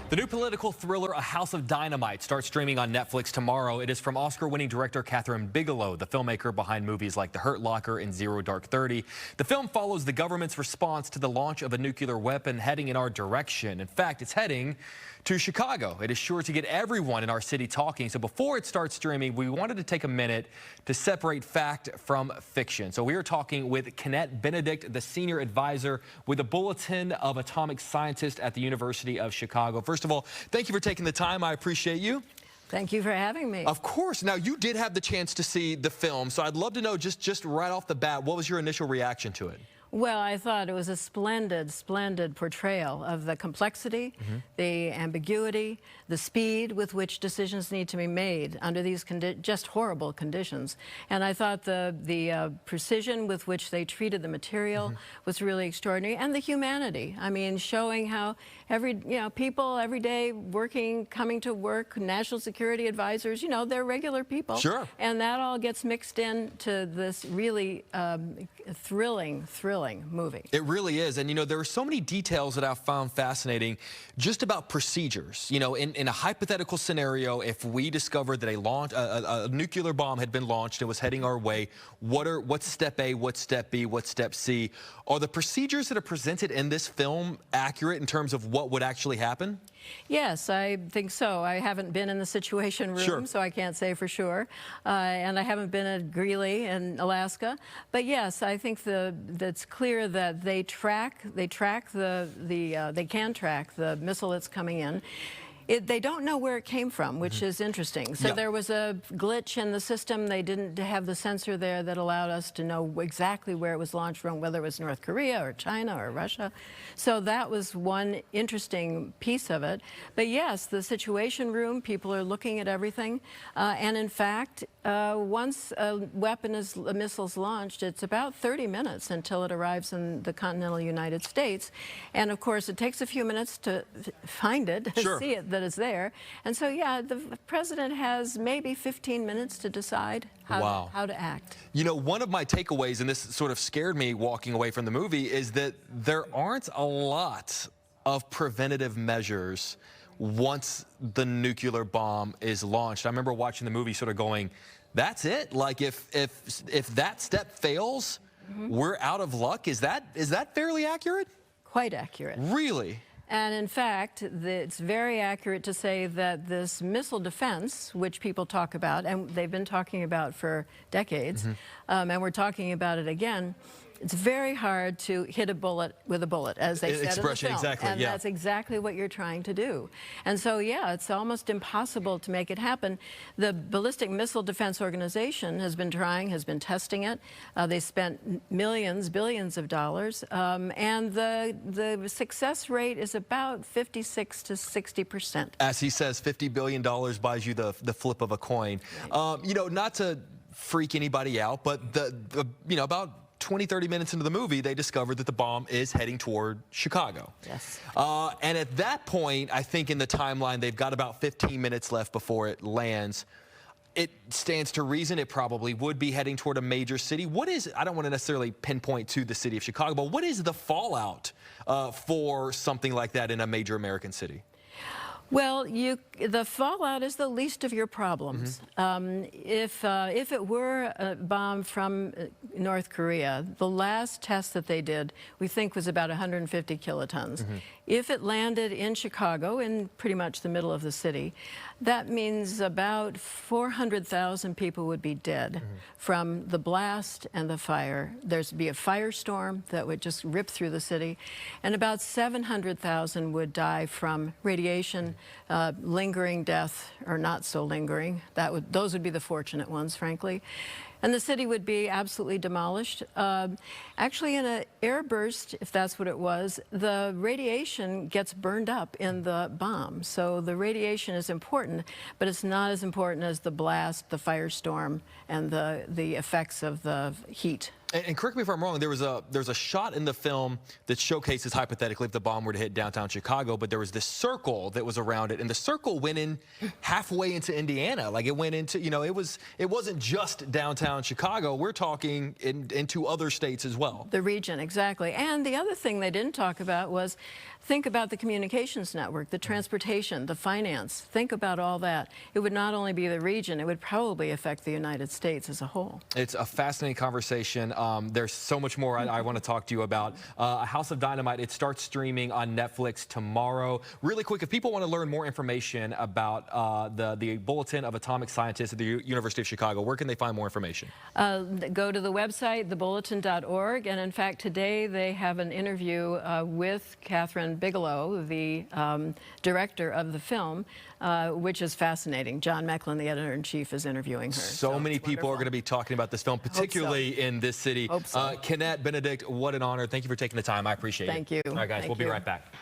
The new political thriller, A House of Dynamite, starts streaming on Netflix tomorrow. It is from Oscar-winning director Kathryn Bigelow, the filmmaker behind movies like The Hurt Locker and Zero Dark 30. The film follows the government's response to the launch of a nuclear weapon heading in our direction. In fact, it's heading to Chicago. It is sure to get everyone in our city talking. So before it starts streaming, we wanted to take a minute to separate fact from fiction. So we are talking with Kennette Benedict, the senior advisor with the Bulletin of Atomic Scientists at the University of Chicago. First of all, thank you for taking the time. I appreciate you. Thank you for having me. Of course. Now, you did have the chance to see the film, so I'd love to know just right off the bat, what was your initial reaction to it? Well, I thought it was a splendid, splendid portrayal of the complexity, the ambiguity, the speed with which decisions need to be made under these just horrible conditions. And I thought the precision with which they treated the material was really extraordinary, and the humanity. I mean, showing how people every day working, coming to work, national security advisors, they're regular people. Sure. And that all gets mixed into this really thrilling movie. It really is. And, there are so many details that I've found fascinating just about procedures. In a hypothetical scenario, if we discovered that a nuclear bomb had been launched and was heading our way, what's step A, what's step B, what's step C? Are the procedures that are presented in this film accurate in terms of what would actually happen? Yes, I think so. I haven't been in the Situation Room, so I can't say for sure. And I haven't been at Greeley in Alaska. But yes, I think that's clear that they can track the missile that's coming in. They don't know where it came from, which is interesting. So there was a glitch in the system. They didn't have the sensor there that allowed us to know exactly where it was launched from, whether it was North Korea or China or Russia. So that was one interesting piece of it. But yes, the Situation Room, people are looking at everything. And in fact, once a missile's launched, it's about 30 minutes until it arrives in the continental United States. And of course, it takes a few minutes to find it, see it, that is there. And so, yeah, the president has maybe 15 minutes to decide how to act. One of my takeaways, and this sort of scared me walking away from the movie, is that there aren't a lot of preventative measures once the nuclear bomb is launched. I remember watching the movie sort of going, that's it? Like, if that step fails, we're out of luck? Is that fairly accurate? Quite accurate. Really? And in fact, it's very accurate to say that this missile defense, which people talk about, and they've been talking about for decades, and we're talking about it again, it's very hard to hit a bullet with a bullet, as they said in the film. Exactly, and that's exactly what you're trying to do. And so, yeah, it's almost impossible to make it happen. The Ballistic Missile Defense Organization has been testing it. They spent millions, billions of dollars, and the success rate is about 56 to 60%. As he says, $50 billion buys you the flip of a coin. Right. Not to freak anybody out, but about 20-30 minutes into the movie, they discovered that the bomb is heading toward Chicago. Yes. And at that point, I think in the timeline, they've got about 15 minutes left before it lands. It stands to reason it probably would be heading toward a major city. I don't want to necessarily pinpoint to the city of Chicago, but what is the fallout for something like that in a major American city? Well, the fallout is the least of your problems. If it were a bomb from North Korea, the last test that they did, we think, was about 150 kilotons. If it landed in Chicago, in pretty much the middle of the city, that means about 400,000 people would be dead from the blast and the fire. There'd be a firestorm that would just rip through the city, and about 700,000 would die from radiation, lingering death, or not so lingering. Those would be the fortunate ones, frankly. And the city would be absolutely demolished. Actually, in an airburst, if that's what it was, the radiation gets burned up in the bomb. So the radiation is important, but it's not as important as the blast, the firestorm, and the effects of the heat And correct me if I'm wrong, there's a shot in the film that showcases hypothetically if the bomb were to hit downtown Chicago, but there was this circle that was around it, and the circle went in halfway into Indiana. Like it went into, you know, it wasn't just downtown Chicago. We're talking into other states as well. The region, exactly. And the other thing they didn't talk about was think about the communications network, the transportation, the finance. Think about all that. It would not only be the region, it would probably affect the United States as a whole. It's a fascinating conversation. There's so much more I want to talk to you about. A House of Dynamite, it starts streaming on Netflix tomorrow. Really quick, if people want to learn more information about the Bulletin of Atomic Scientists at the University of Chicago, where can they find more information? Go to the website, thebulletin.org, and in fact today they have an interview with Kathryn Bigelow, the director of the film, which is fascinating. John Mecklin, the editor-in-chief, is interviewing her. So many people are going to be talking about this film, particularly in this city. Hope so. Kennette Benedict, what an honor. Thank you for taking the time. I appreciate it. Thank you. All right, guys, we'll be right back.